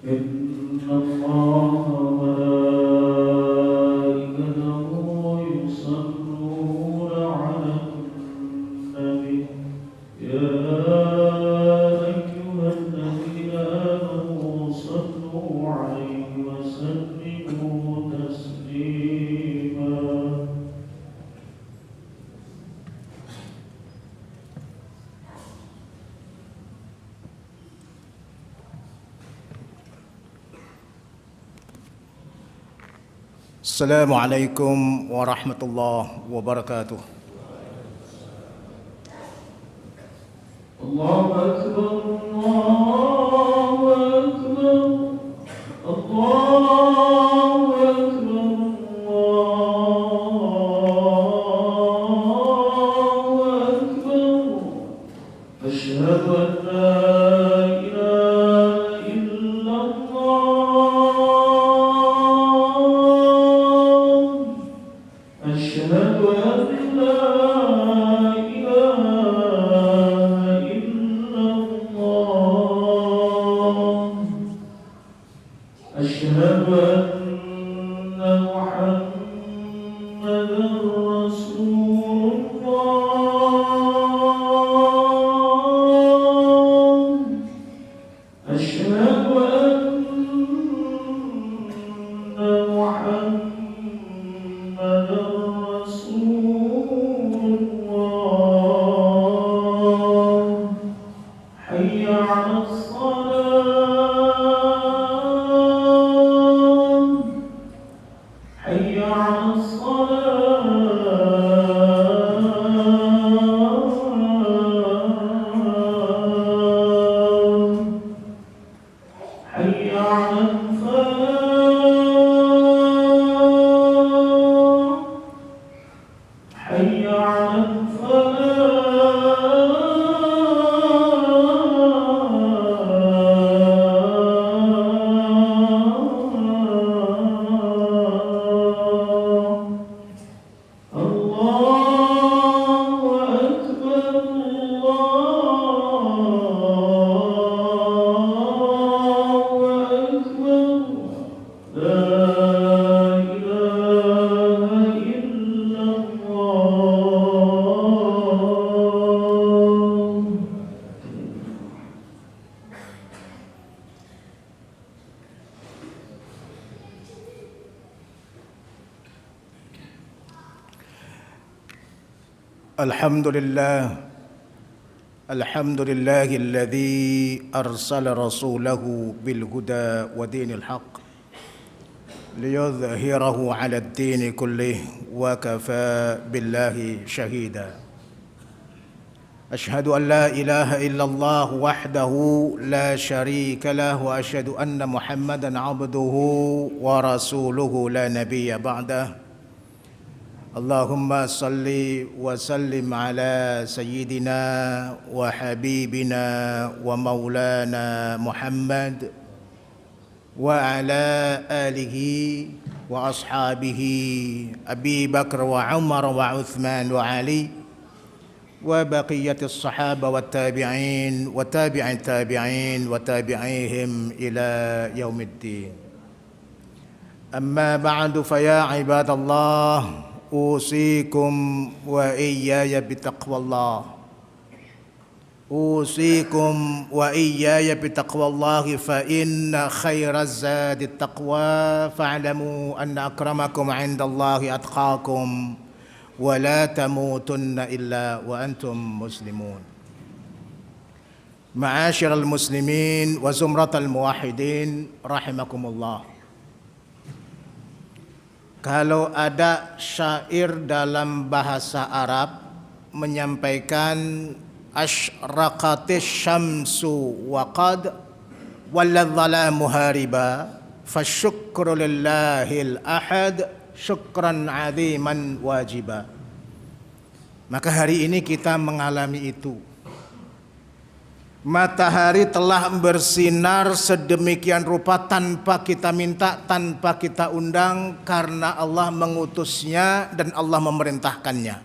إن الله وملائكته يصلون على النبي يا أيها الذين آمنوا صلوا عليه وسلموا تسليما. Assalamualaikum warahmatullahi wabarakatuh. Allahu Akbar, Allahu Akbar, Allahu Akbar, Allahu Akbar. Asyhadu an la ilaha illallah. Asyhadu an la ilaha illallah. Asyhadu anna Muhammadan Rasulullah. Asyhadu anna Muhammadan Rasulullah. Hayya 'alas salam. Hayya 'alas salam. Hayya 'alal falah. Hayya 'alal falah. Allahu Akbar, Allahu Akbar. La ilaha illallah. Alhamdulillah. Alhamdulillahilladzi arsala rasulahu bil huda wa dinil haqq liyudhhirahu 'ala ad-din kullih wa kafa billahi shahida. Ashhadu an la ilaha illallah wahdahu la syarika lah wa ashhadu anna Muhammadan 'abduhu wa rasuluhu la nabiyya ba'dah. Allahumma salli wa sallim ala sayyidina wa habibina wa maulana Muhammad wa ala alihi wa ashabihi Abi Bakr wa Umar wa Uthman wa Ali wa baqiyatis sahaba wa tabi'in wa tabi'in tabi'in wa tabi'ihim ila yaumiddin. Amma ba'du fa ya ibadallah, أوصيكم وإياي بتقوى الله. أوصيكم وإياي بتقوى الله فإن خير الزاد التقوى فاعلموا أن أكرمكم عند الله أتقاكم ولا تموتن إلا وأنتم مسلمون. معاشر المسلمين وزمرة الموحدين رحمكم الله. Kalau ada syair dalam bahasa Arab menyampaikan asyraqatis syamsu wa qad walladh-dhalamu hariba fasyukru lillahil ahad syukran 'aziman wajiba. Maka hari ini kita mengalami itu. Matahari telah bersinar sedemikian rupa tanpa kita minta, tanpa kita undang, karena Allah mengutusnya dan Allah memerintahkannya.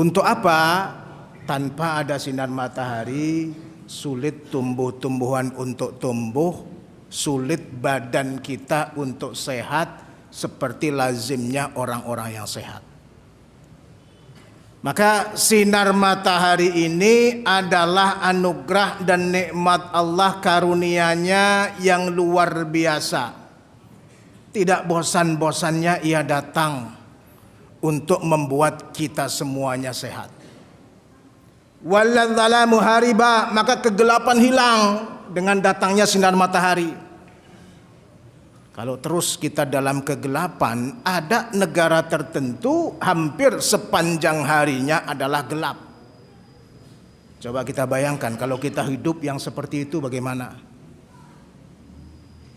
Untuk apa? Tanpa ada sinar matahari, sulit tumbuh-tumbuhan untuk tumbuh, sulit badan kita untuk sehat seperti lazimnya orang-orang yang sehat. Maka sinar matahari ini adalah anugerah dan nikmat Allah, karunia-Nya yang luar biasa. Tidak bosan-bosannya ia datang untuk membuat kita semuanya sehat. Walladzalamu hariba, maka kegelapan hilang dengan datangnya sinar matahari. Kalau terus kita dalam kegelapan, ada negara tertentu hampir sepanjang harinya adalah gelap. Coba kita bayangkan kalau kita hidup yang seperti itu bagaimana?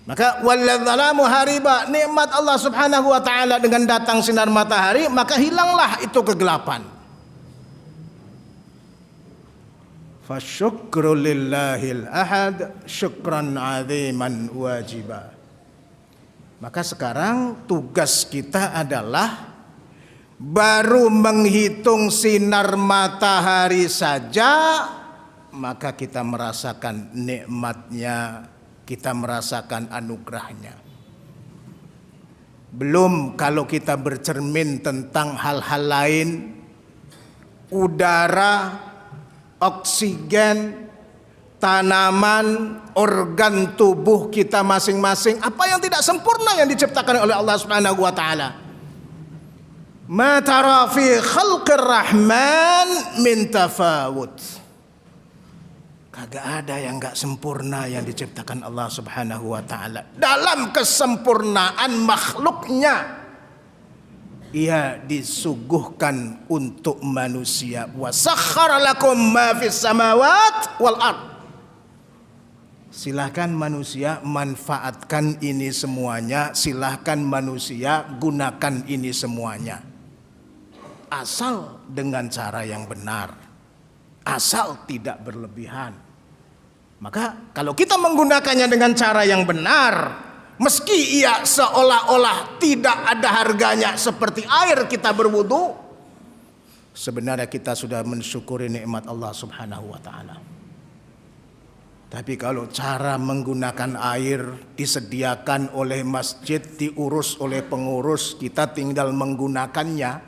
Maka walladzalamu hariba, nikmat Allah Subhanahu wa taala dengan datang sinar matahari, maka hilanglah itu kegelapan. Fasyukru lillahil ahad syukran aziman wajiba. Maka sekarang tugas kita adalah baru menghitung sinar matahari saja, maka kita merasakan nikmatnya, kita merasakan anugerahnya. Belum kalau kita bercermin tentang hal-hal lain, udara, oksigen, tanaman, organ tubuh kita masing-masing, apa yang tidak sempurna yang diciptakan oleh Allah Subhanahu wa taala. Ma tara fi khalqir rahman min tafawut. Kagak ada yang enggak sempurna yang diciptakan Allah Subhanahu wa taala. Dalam kesempurnaan makhluknya, ia disuguhkan untuk manusia. Wa sakhkhara lakum ma fis samawati wal ard. Silahkan manusia manfaatkan ini semuanya, silahkan manusia gunakan ini semuanya. Asal dengan cara yang benar, asal tidak berlebihan. Maka kalau kita menggunakannya dengan cara yang benar, meski ia seolah-olah tidak ada harganya seperti air kita berwudu, sebenarnya kita sudah mensyukuri nikmat Allah Subhanahu wa taala. Tapi kalau cara menggunakan air disediakan oleh masjid, diurus oleh pengurus, kita tinggal menggunakannya,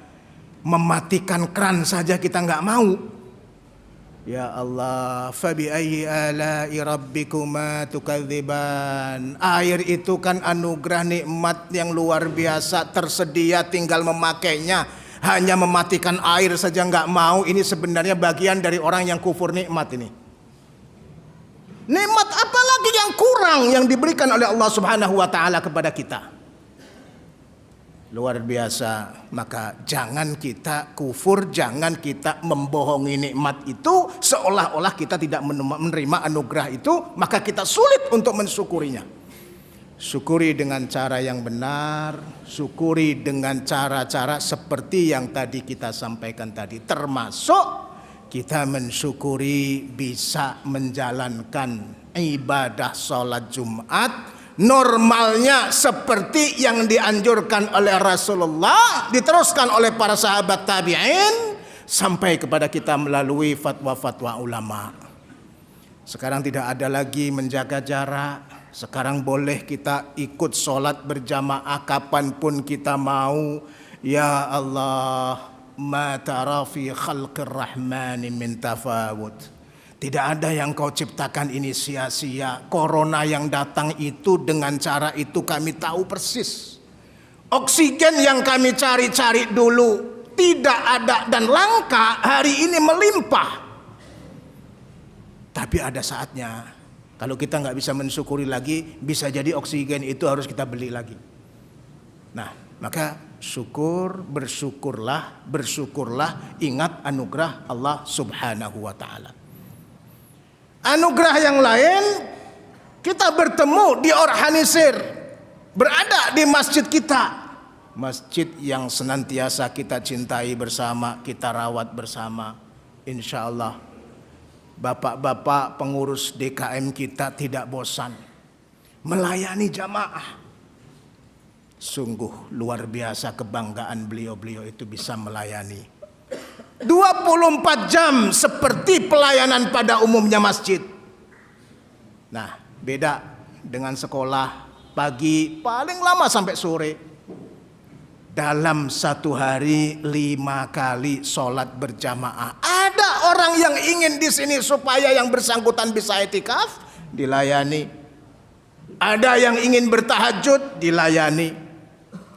mematikan kran saja kita nggak mau. Ya Allah, fabi ayyi ala'i rabbikuma tukadziban. Air itu kan anugerah nikmat yang luar biasa, tersedia tinggal memakainya. Hanya mematikan air saja nggak mau, ini sebenarnya bagian dari orang yang kufur nikmat ini. Nikmat apa lagi yang kurang yang diberikan oleh Allah Subhanahu wa taala kepada kita? Luar biasa. Maka jangan kita kufur, jangan kita membohongi nikmat itu seolah-olah kita tidak menerima anugerah itu, maka kita sulit untuk mensyukurinya. Syukuri dengan cara yang benar, syukuri dengan cara-cara seperti yang tadi kita sampaikan tadi, termasuk kita mensyukuri bisa menjalankan ibadah sholat Jumat normalnya seperti yang dianjurkan oleh Rasulullah, diteruskan oleh para sahabat tabi'in sampai kepada kita melalui fatwa-fatwa ulama. Sekarang tidak ada lagi menjaga jarak. Sekarang boleh kita ikut sholat berjamaah kapanpun kita mau. Ya Allah, ma tara fi khalqir rahmani min tafawut. Tidak ada yang kau ciptakan ini sia-sia. Corona yang datang itu dengan cara itu kami tahu persis. Oksigen yang kami cari-cari dulu tidak ada dan langka, hari ini melimpah. Tapi ada saatnya kalau kita nggak bisa mensyukuri lagi, bisa jadi oksigen itu harus kita beli lagi. Nah, maka syukur, bersyukurlah, ingat anugerah Allah Subhanahu wa taala. Anugerah yang lain, kita bertemu di Orhanisir, berada di masjid kita. Masjid yang senantiasa kita cintai bersama, kita rawat bersama. Insya Allah bapak-bapak pengurus DKM kita tidak bosan melayani jamaah. Sungguh luar biasa kebanggaan beliau-beliau itu bisa melayani 24 jam seperti pelayanan pada umumnya masjid. Nah, beda dengan sekolah pagi paling lama sampai sore. Dalam satu hari 5 kali sholat berjamaah. Ada orang yang ingin di sini supaya yang bersangkutan bisa itikaf, dilayani. Ada yang ingin bertahajud, dilayani.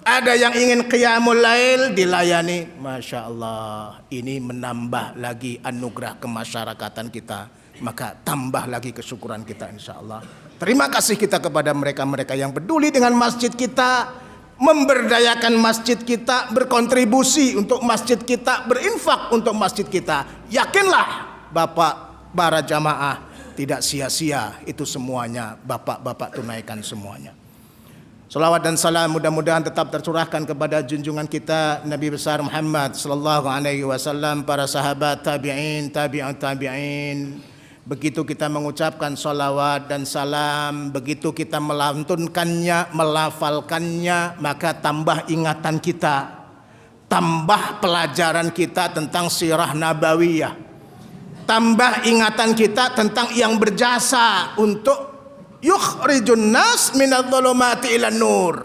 Ada yang ingin qiyamul lail, dilayani. Masya Allah, ini menambah lagi anugerah kemasyarakatan kita. Maka tambah lagi kesyukuran kita insya Allah. Terima kasih kita kepada mereka-mereka yang peduli dengan masjid kita, memberdayakan masjid kita, berkontribusi untuk masjid kita, berinfak untuk masjid kita. Yakinlah Bapak, para jamaah, tidak sia-sia itu semuanya. Bapak-bapak tunaikan semuanya. Salawat dan salam mudah-mudahan tetap tercurahkan kepada junjungan kita Nabi besar Muhammad sallallahu alaihi wasallam, para sahabat, tabi'in, tabi'ut tabi'in. Begitu kita mengucapkan salawat dan salam, begitu kita melantunkannya, melafalkannya, maka tambah ingatan kita, tambah pelajaran kita tentang sirah nabawiyah, tambah ingatan kita tentang yang berjasa untuk yukhrijun nas minadh-dhulumati ilan nur.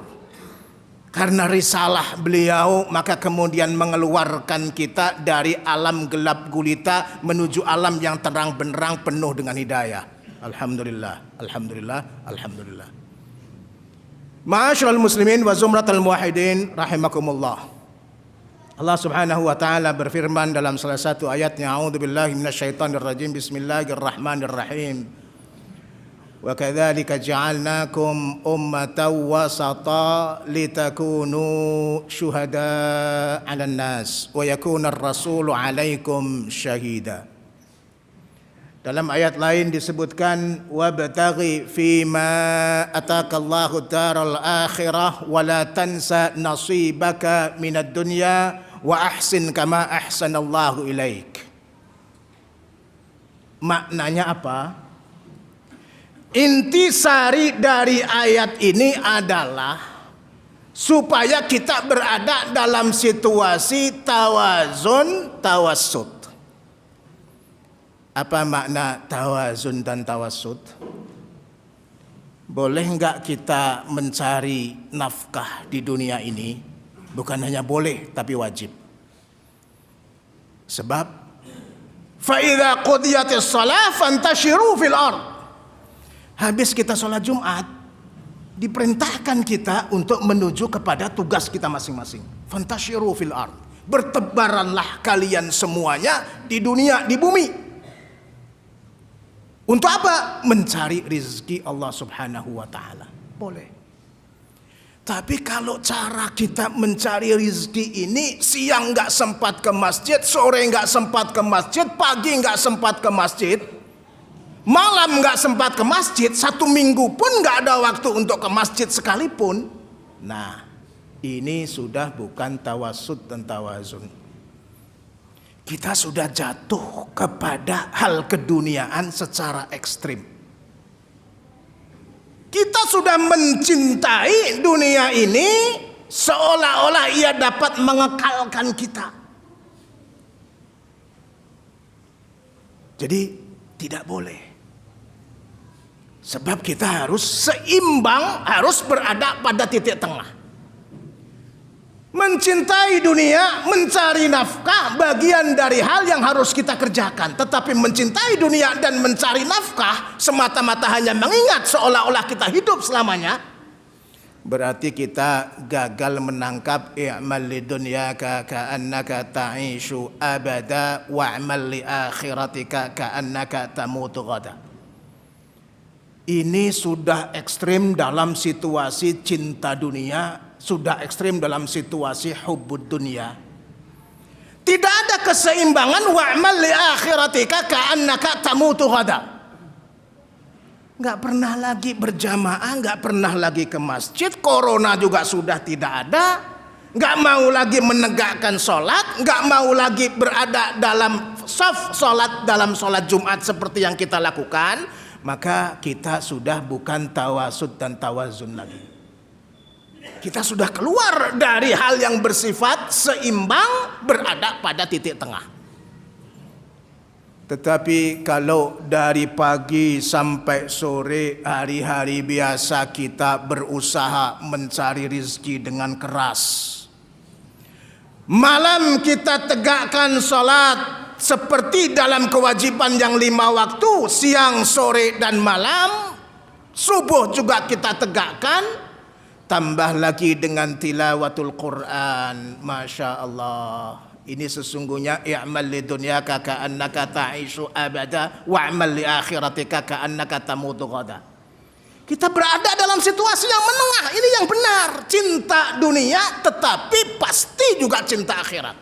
Karena risalah beliau maka kemudian mengeluarkan kita dari alam gelap gulita menuju alam yang terang benderang penuh dengan hidayah. Alhamdulillah, alhamdulillah, alhamdulillah. Ma'asyiral muslimin wa zumratal muwahhidin rahimakumullah. Allah Subhanahu wa taala berfirman dalam salah satu ayatnya, a'udzubillahi minasyaitonir rajim, bismillahirrahmanirrahim. Wa kadzalika ja'alnakum ummatan wasata litakunu syuhada 'alan nas wa yakuna ar-rasulu 'alaikum syahida. Dalam ayat lain disebutkan wabtaghi fima atakallahu daral akhirah wa la tansa nasibaka minad dunya wa ahsin kama ahsanallahu ilaik. Maknanya apa? Intisari dari ayat ini adalah supaya kita berada dalam situasi tawazun tawassut. Apa makna tawazun dan tawassut? Boleh enggak kita mencari nafkah di dunia ini? Bukan hanya boleh, tapi wajib. Sebab fa idza qudiyatis shalah fantashiru fil ardh. Habis kita sholat Jumat, diperintahkan kita untuk menuju kepada tugas kita masing-masing. Fantashiru fil ardh. Bertebaranlah kalian semuanya di dunia, di bumi. Untuk apa? Mencari rizki Allah Subhanahu wa ta'ala. Boleh. Tapi kalau cara kita mencari rizki ini, siang nggak sempat ke masjid, sore nggak sempat ke masjid, pagi nggak sempat ke masjid, malam nggak sempat ke masjid, 1 minggu pun nggak ada waktu untuk ke masjid sekalipun. Nah, ini sudah bukan tawassut dan tawazun. Kita sudah jatuh kepada hal keduniaan secara ekstrim. Kita sudah mencintai dunia ini seolah-olah ia dapat mengekalkan kita. Jadi tidak boleh. Sebab kita harus seimbang, harus berada pada titik tengah. Mencintai dunia, mencari nafkah, bagian dari hal yang harus kita kerjakan. Tetapi mencintai dunia dan mencari nafkah semata-mata hanya mengingat seolah-olah kita hidup selamanya, berarti kita gagal menangkap i'mal lidunyaka ka'annaka ta'ishu abada wa'mal li akhiratika ka'annaka tamutu ghada. Ini sudah ekstrim dalam situasi cinta dunia, sudah ekstrim dalam situasi hubbud dunia. Tidak ada keseimbangan wa'mal li akhiratika ka'annaka tamutu ghada. Enggak pernah lagi berjamaah, enggak pernah lagi ke masjid, corona juga sudah tidak ada. Enggak mau lagi menegakkan sholat, enggak mau lagi berada dalam shaf sholat, dalam sholat Jumat seperti yang kita lakukan. Maka kita sudah bukan tawasud dan tawazun lagi. Kita sudah keluar dari hal yang bersifat seimbang, berada pada titik tengah. Tetapi kalau dari pagi sampai sore hari-hari biasa kita berusaha mencari rezeki dengan keras. Malam kita tegakkan salat seperti dalam kewajiban yang 5 waktu, siang, sore dan malam. Subuh juga kita tegakkan. Tambah lagi dengan tilawatul Quran. Masya Allah. Ini sesungguhnya i'mal li dunyaka ka'annaka ta'ishu abada wa'mal li akhiratika ka'annaka tamutu ghada. Kita berada dalam situasi yang menengah. Ini yang benar. Cinta dunia tetapi pasti juga cinta akhirat.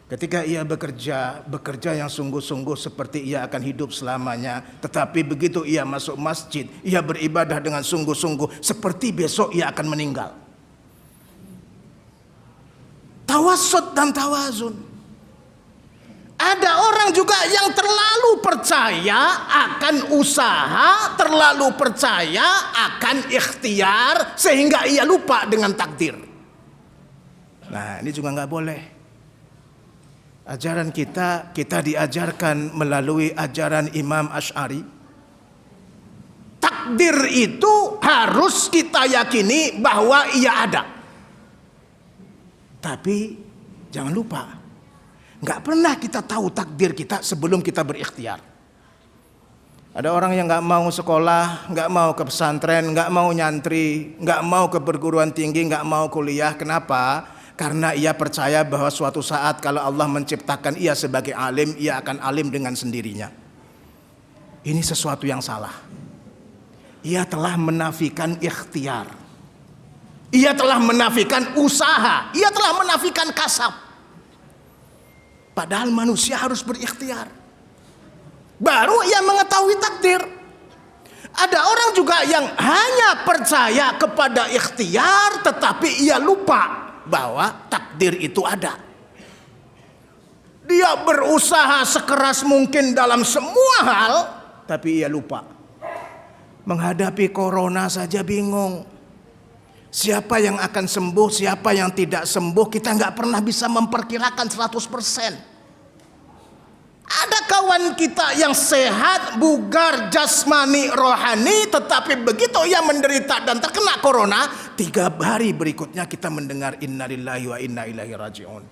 Ketika ia bekerja yang sungguh-sungguh seperti ia akan hidup selamanya. Tetapi begitu ia masuk masjid, ia beribadah dengan sungguh-sungguh seperti besok ia akan meninggal. Tawassut dan tawazun. Ada orang juga yang terlalu percaya akan usaha, terlalu percaya akan ikhtiar sehingga ia lupa dengan takdir. Nah, ini juga nggak boleh. Ajaran kita diajarkan melalui ajaran Imam Asy'ari. Takdir itu harus kita yakini bahwa ia ada. Tapi jangan lupa, nggak pernah kita tahu takdir kita sebelum kita berikhtiar. Ada orang yang nggak mau sekolah, nggak mau ke pesantren, nggak mau nyantri, nggak mau ke perguruan tinggi, nggak mau kuliah. Kenapa? Karena ia percaya bahwa suatu saat kalau Allah menciptakan ia sebagai alim, ia akan alim dengan sendirinya. Ini sesuatu yang salah. Ia telah menafikan ikhtiar. Ia telah menafikan usaha. Ia telah menafikan kasab. Padahal manusia harus berikhtiar. Baru ia mengetahui takdir. Ada orang juga yang hanya percaya kepada ikhtiar tetapi ia lupa bahwa takdir itu ada. Dia berusaha sekeras mungkin dalam semua hal tapi ia lupa. Menghadapi corona saja bingung. Siapa yang akan sembuh, siapa yang tidak sembuh, kita nggak pernah bisa memperkirakan 100%. Ada kawan kita yang sehat, bugar, jasmani, rohani, tetapi begitu ia menderita dan terkena corona, 3 hari berikutnya kita mendengar innalillahi wa inna ilaihi raji'un.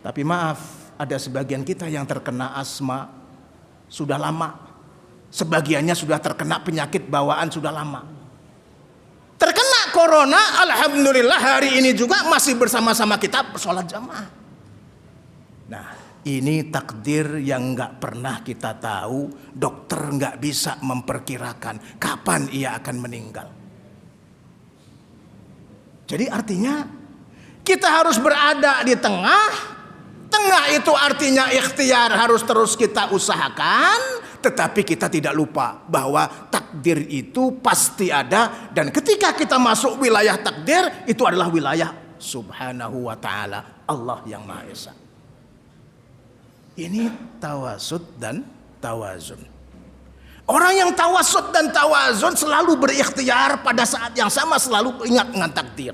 Tapi maaf, ada sebagian kita yang terkena asma sudah lama. Sebagiannya sudah terkena penyakit bawaan sudah lama. Terkena corona, alhamdulillah hari ini juga masih bersama-sama kita bersolat jamaah. Nah, ini takdir yang nggak pernah kita tahu. Dokter nggak bisa memperkirakan kapan ia akan meninggal. Jadi artinya kita harus berada di tengah. Tengah itu artinya ikhtiar harus terus kita usahakan. Tetapi kita tidak lupa bahwa takdir itu pasti ada. Dan ketika kita masuk wilayah takdir, itu adalah wilayah subhanahu wa ta'ala, Allah yang Maha Esa. Ini tawassut dan tawazun. Orang yang tawassut dan tawazun selalu berikhtiar, pada saat yang sama selalu ingat dengan takdir.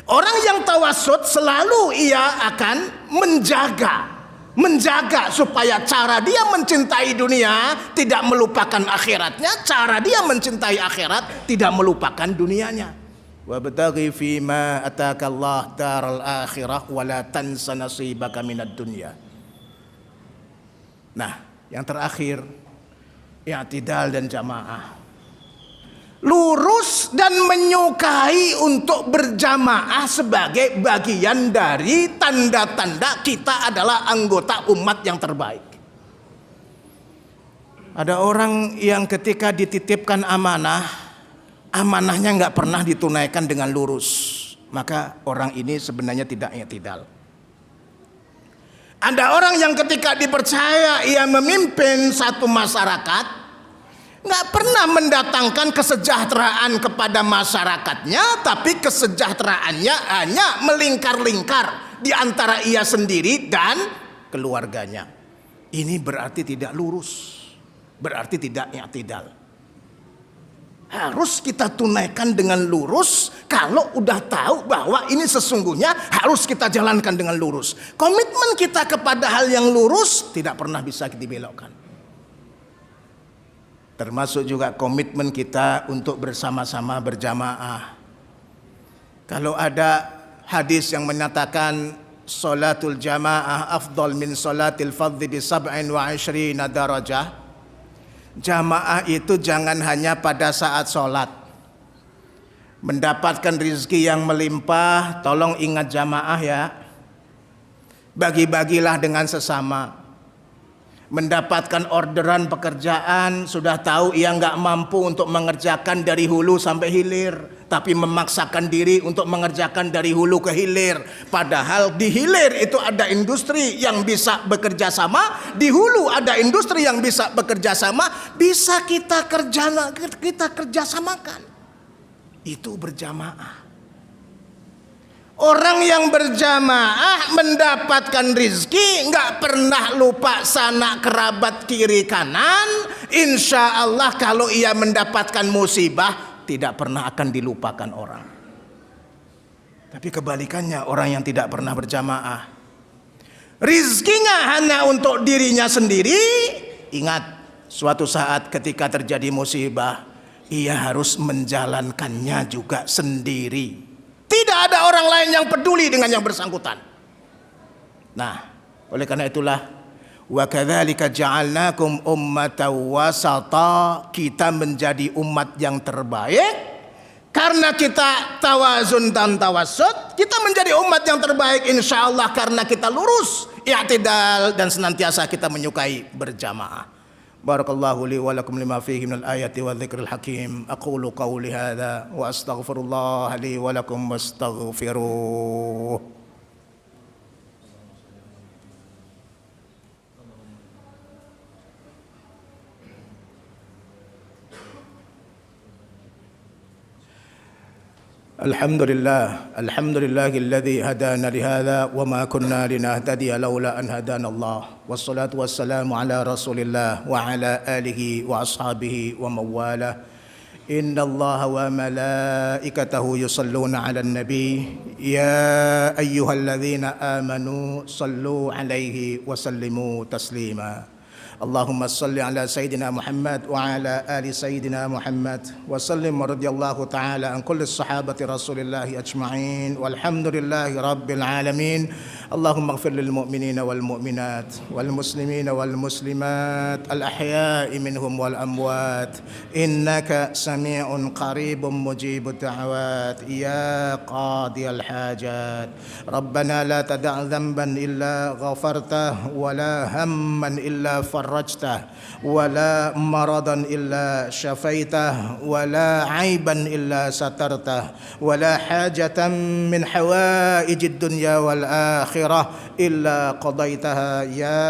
Orang yang tawassut selalu ia akan menjaga supaya cara dia mencintai dunia tidak melupakan akhiratnya, cara dia mencintai akhirat tidak melupakan dunianya. Wabtaghi fima atakallah daral akhirah wa la tansa nasibaka minad dunya. Nah, yang terakhir, i'tidal dan jamaah. Lurus dan menyukai untuk berjamaah sebagai bagian dari tanda-tanda kita adalah anggota umat yang terbaik. Ada orang yang ketika dititipkan amanah, amanahnya nggak pernah ditunaikan dengan lurus. Maka orang ini sebenarnya tidak i'tidal. Ada orang yang ketika dipercaya ia memimpin satu masyarakat, nggak pernah mendatangkan kesejahteraan kepada masyarakatnya, tapi kesejahteraannya hanya melingkar-lingkar di antara ia sendiri dan keluarganya. Ini berarti tidak lurus, berarti tidak i'tidal. harus kita tunaikan dengan lurus. Kalau udah tahu bahwa ini sesungguhnya harus kita jalankan dengan lurus. Komitmen kita kepada hal yang lurus tidak pernah bisa dibelokkan. Termasuk juga komitmen kita untuk bersama-sama berjamaah. Kalau ada hadis yang menyatakan salatul jamaah afdal min salatil fardhi bi 27 darajah. Jamaah itu jangan hanya pada saat sholat. Mendapatkan rezeki yang melimpah, tolong ingat jamaah ya. Bagi-bagilah dengan sesama. Mendapatkan orderan pekerjaan, sudah tahu ia nggak mampu untuk mengerjakan dari hulu sampai hilir, tapi memaksakan diri untuk mengerjakan dari hulu ke hilir. Padahal di hilir itu ada industri yang bisa bekerja sama, di hulu ada industri yang bisa bekerja sama, bisa kita kerjasamakan. Itu berjamaah. Orang yang berjamaah mendapatkan rizki, nggak pernah lupa sanak kerabat kiri kanan. Insya Allah kalau ia mendapatkan musibah, tidak pernah akan dilupakan orang. Tapi kebalikannya, orang yang tidak pernah berjamaah, rizkinya hanya untuk dirinya sendiri. Ingat, suatu saat ketika terjadi musibah, ia harus menjalankannya juga sendiri. Tidak ada orang lain yang peduli dengan yang bersangkutan. Nah, oleh karena itulah wa kadzalika ja'alnakum ummatan wasata, kita menjadi umat yang terbaik karena kita tawazun dan tawassut. Kita menjadi umat yang terbaik insyaallah karena kita lurus, i'tidal, dan senantiasa kita menyukai berjamaah. Barakallahu li wa lakum lima fihi minal ayati wa dzikril hakim. Aqulu qawli hadza wa astaghfirullah li wa lakum wastaghfiruh. Alhamdulillahilladzi hadana lihadza wa ma kunna linahtadiya laula an hadana Allah. Wassalatu wassalamu ala Rasulillah wa ala alihi wa ashabihi wa mawalah. Innallaha wa malaikatahu yusalluna 'alan nabi ya ayyuhalladzina amanu sallu 'alaihi wa sallimu taslima. Allahumma salli ala Sayyidina Muhammad wa ala ali Sayyidina Muhammad wa sallim radhiyallahu ta'ala an kulli sahabati Rasulillahi ajma'in walhamdulillahi rabbil alamin. Allahumma ighfir lil mu'minina wal mu'minat wal muslimina wal muslimat al ahya'i minhum wal amwat innaka sami'un qaribun mujibud da'awat ya qadiyal hajat. Rabbana la tada' dhanban illa ghafartah wa la hamman illa farajtah wa la maradan illa syafaitah wa la aiban illa satartah wa la hajatan min hawaijid dunya wal akhirah illa qadaitaha ya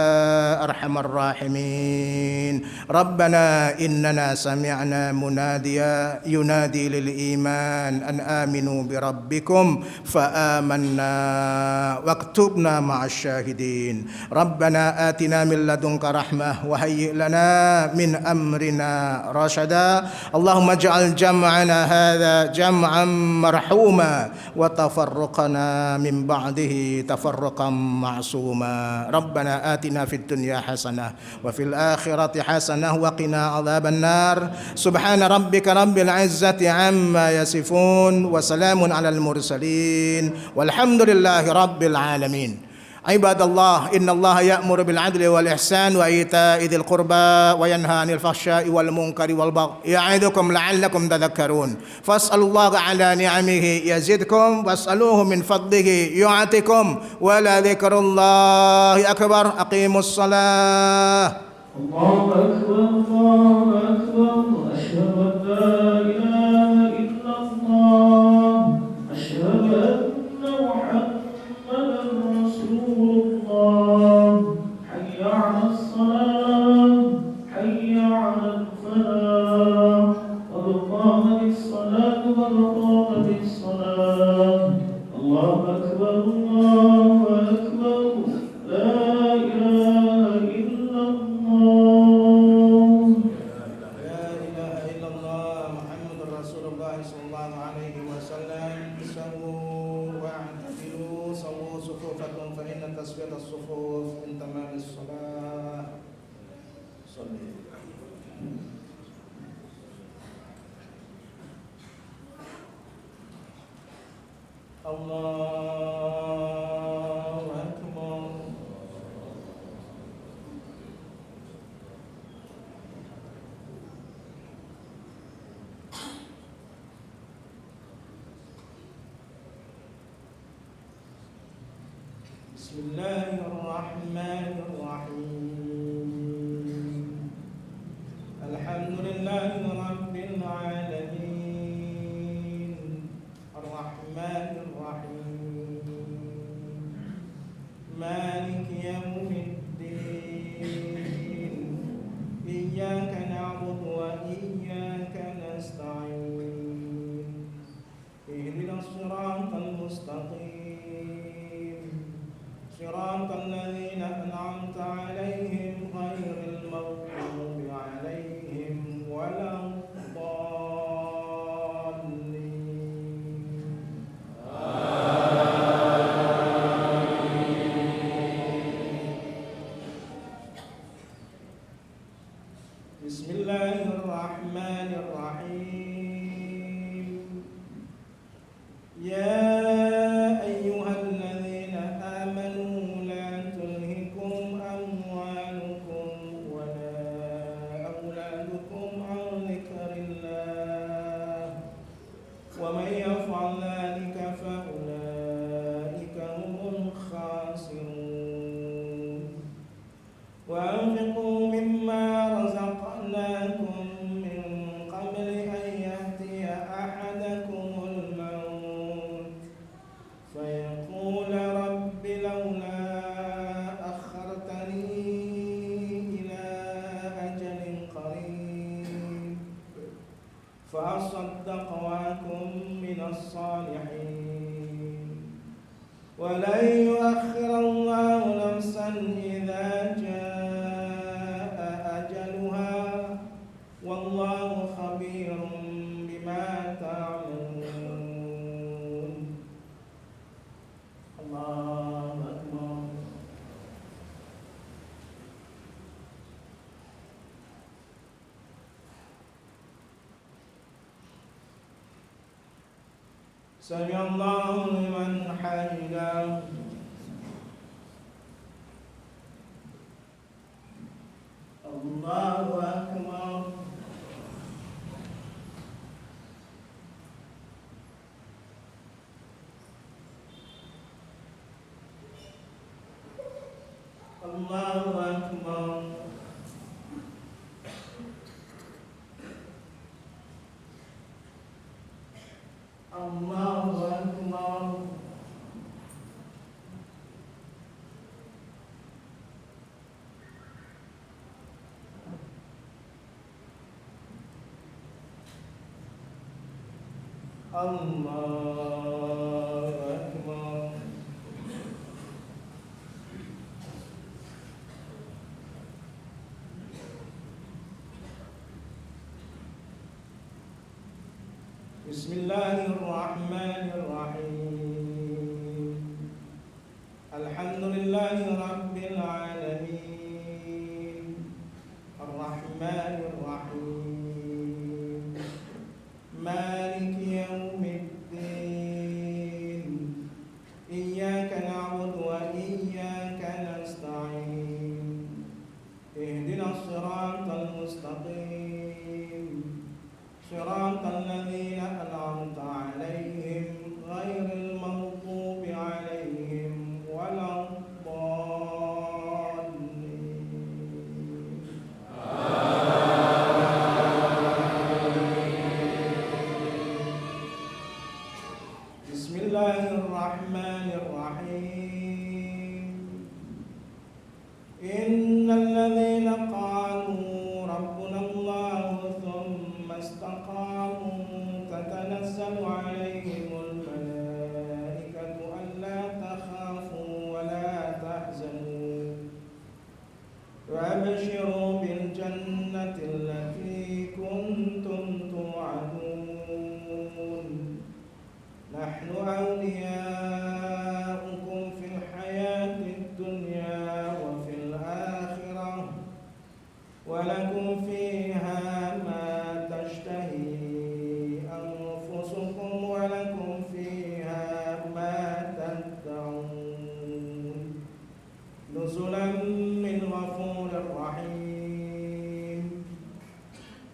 arhamar rahimin. Rabbana innana sami'na munadiya yunadi lil iman an aminu bi rabbikum fa amanna waktubna ma'asy syahidin. Rabbana atina min ladunka rahmah wa hayyi lana min amrina rashada. Allahumma ij'al jam'ana hadza jam'an marhuma wa tafarruqana min ba'dihi tafarruqan ma'suma. Rabbana atina fid dunya hasanah wa fil akhirati hasanah wa qina adzaban nar. Subhana rabbika rabbil izzati amma yasifun wa salamun alal mursalin walhamdulillahi rabbil alamin. Ibadallah, innallaha ya'muru bil 'adli wal ihsan wa ita'i dzil qurba wa yanha 'anil fahsya'i wal munkari wal baghi ya'idukum la'allakum tadhakkarun. Fas'alullaha 'ala ni'amihi yazidkum was'aluhu min fadlihi yu'atikum wa la dzikrullahi akbar. Aqimus shalah. Allahu akbar, Allahu akbar. Asyhadu an la ilaha illallah. Asyhadu anna Muhammadan Rasulullah. Hayya 'alas salam, hayya 'alal falah. Qad qamatis salatu, qad qamatis salah. Allahu akbar, Allahu akbar. La ilaha illallah. الله أكبر. بسم الله الرحمن الرحيم. الحمد لله رب العالمين الرحمن الرحيم مالك يوم الدين إياك نعبد وإياك نستعين اهدنا الصراط المستقيم صراط الذين أنعمت عليهم غير المغضوب عليهم ولا الضالين. بسم الله الرحمن الرحيم. يا أيها الذين آمنوا لا تلهكم أموالكم ولا أولادكم عن ذكر الله ومن يفعل ذلك فأولئك هم الخاسرون. وأنفقوا مما رزقناكم من قبل أن يأتي أحدكم الموت فيقول رب لولا أخرتني إلى أجل قريب فأصدق وأكن من الصالحين ولن يؤخر الله نفسا إذا جاء أجلها والله خبير بما تعملون. الله أكبر. سمع الله لمن حمده. الله أكبر. الله أكبر. الله أكبر. الله أكبر. بسم الله الرحمن الرحيم. الحمد لله رب العالمين الرحمن الرحيم مالك يوم الدين إياك نعبد وإياك نستعين اهدنا الصراط المستقيم صراط الذين أنعمت عليهم غير المغضوب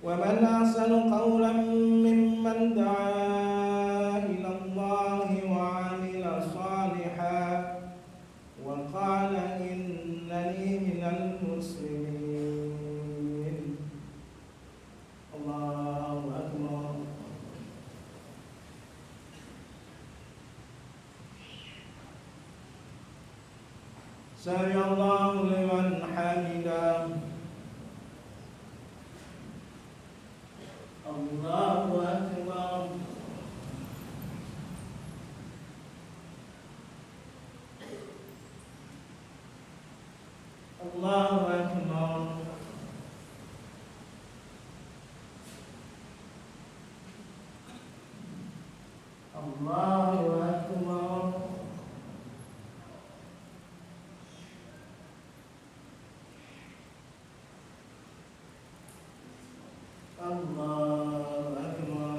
ومن أحسن قولا ممن دعا إلى الله وعمل صالحا وقال إنني من المسلمين. الله أكبر. سمع الله لمن حمده. الله أكبر. الله أكبر. الله أكبر. الله أكبر.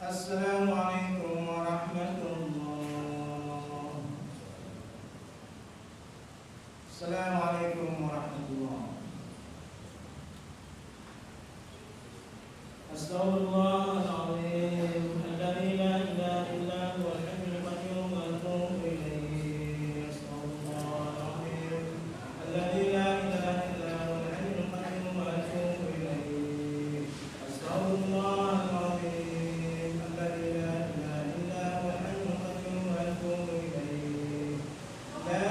السلام عليكم ورحمة الله. السلام عليكم ورحمة الله. أستغفر الله العظيم الذي لا إله إلا هو الحي القيوم وأتوب إليه. أستغفر الله العظيم الذي لا إله إلا هو الحي القيوم وأتوب إليه. أستغفر الله العظيم الذي لا إله إلا هو الحي القيوم وأتوب إليه. لا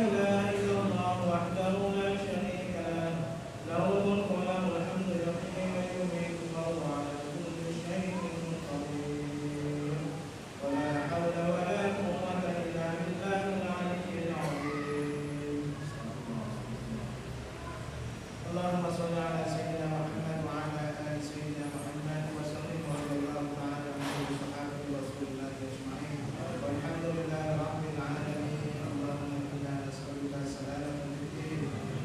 إله إلا الله وحده لا شريك له، له الملك وله الحمد يحيي ويميت وهو على كل شيء قدير. ولا حول ولا قوة إلا بالله العلي العظيم. اللهم صل على سيدنا محمد وعلى آل سيدنا محمد وسلم ورضي الله تعالى عن كل صحابة رسول الله أجمعين والحمد لله رب العالمين. اللهم إنا نسألك سلامة في الدين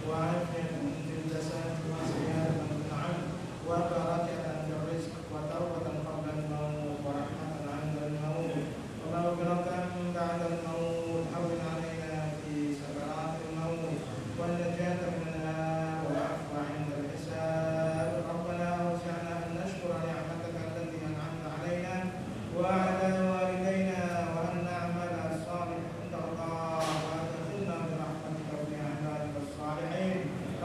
وعافية في الجسد وزيادة في العلم وبركة في الرزق وتوبة قبل الموت ورحمة عند الموت ومغفرة بعد الموت. هون علينا في سكرات الموت والنجاة من النار والعفو عند الحساب. ربنا أوزعنا أن نشكر نعمتك التي أنعمت علينا وعلى والدينا وأن نعمل الصالحا ترضاه وأدخلنا برحمتك في عبادك الصالحين.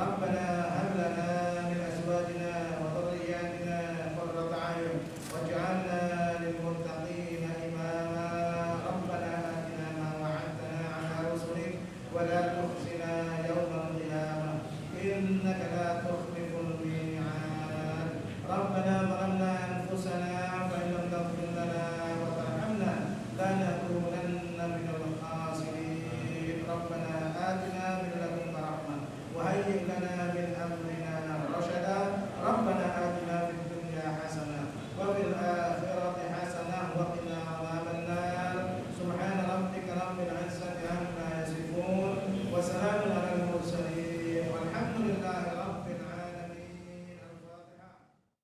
ربنا هب لنا من أزواجنا وذرياتنا قرة أعين واجعلنا للمتقين إماما. ربنا آتنا ما وعدتنا على رسلك ولا تخزنا يوم القيامة إنك لا تخلف الميعاد. ربنا ظلمنا أنفسنا فإن لم تغفر لنا وترحمنا لنكونن من الخاسرين. ربنا آتنا من لدنك رحمة وهيئ لنا من أمرنا رشدا. ربنا آتنا في الدنيا حسنة وفي الآخرة حسنة وقنا عذاب النار. سبحان ربك رب العزة عما يصفون وسلام على المرسلين